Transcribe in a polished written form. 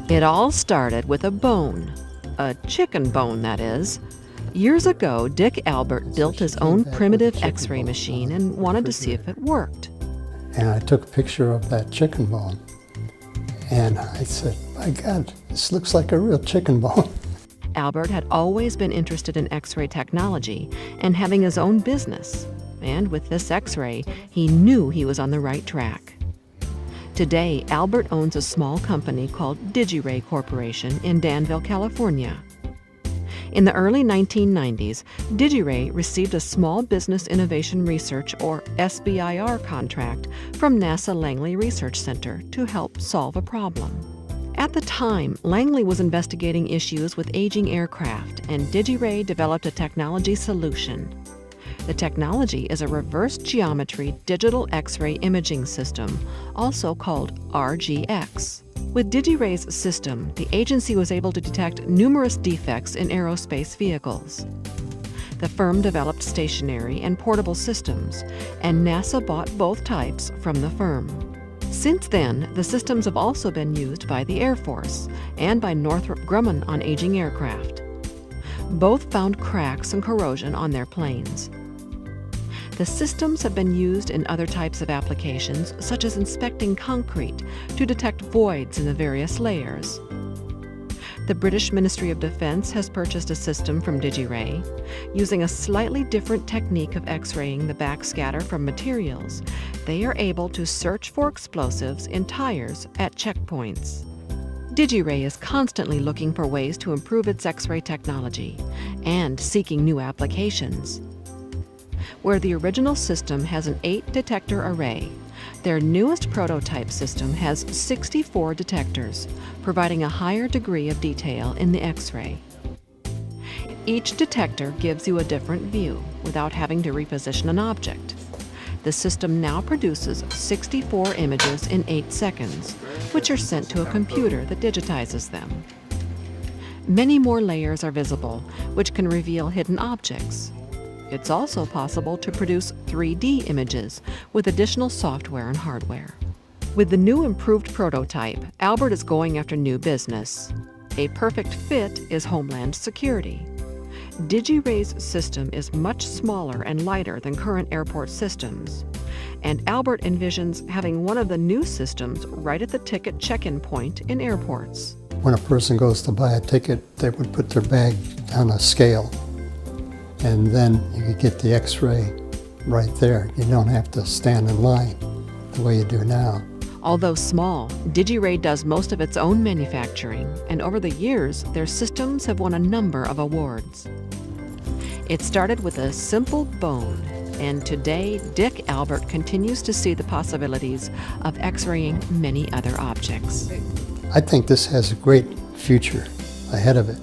It all started with a bone, a chicken bone, that is. Years ago, Dick Albert built his own primitive X-ray machine and wanted to see if it worked. And I took a picture of that chicken bone, and I said, my God, this looks like a real chicken bone. Albert had always been interested in X-ray technology and having his own business. And with this X-ray, he knew he was on the right track. Today, Albert owns a small company called Digiray Corporation in Danville, California. In the early 1990s, Digiray received a Small Business Innovation Research, or SBIR, contract from NASA Langley Research Center to help solve a problem. At the time, Langley was investigating issues with aging aircraft, and Digiray developed a technology solution. The technology is a reverse geometry digital X-ray imaging system, also called RGX. With Digiray's system, the agency was able to detect numerous defects in aerospace vehicles. The firm developed stationary and portable systems, and NASA bought both types from the firm. Since then, the systems have also been used by the Air Force and by Northrop Grumman on aging aircraft. Both found cracks and corrosion on their planes. The systems have been used in other types of applications, such as inspecting concrete to detect voids in the various layers. The British Ministry of Defense has purchased a system from Digiray. Using a slightly different technique of X-raying the backscatter from materials, they are able to search for explosives in tires at checkpoints. Digiray is constantly looking for ways to improve its X-ray technology and seeking new applications. Where the original system has an 8-detector array, their newest prototype system has 64 detectors, providing a higher degree of detail in the X-ray. Each detector gives you a different view without having to reposition an object. The system now produces 64 images in 8 seconds, which are sent to a computer that digitizes them. Many more layers are visible, which can reveal hidden objects. It's also possible to produce 3D images with additional software and hardware. With the new improved prototype, Albert is going after new business. A perfect fit is Homeland Security. Digiray's system is much smaller and lighter than current airport systems, and Albert envisions having one of the new systems right at the ticket check-in point in airports. When a person goes to buy a ticket, they would put their bag on a scale, and then you could get the X-ray right there. You don't have to stand in line the way you do now. Although small, Digiray does most of its own manufacturing, and over the years, their systems have won a number of awards. It started with a simple bone, and today, Dick Albert continues to see the possibilities of X-raying many other objects. I think this has a great future ahead of it.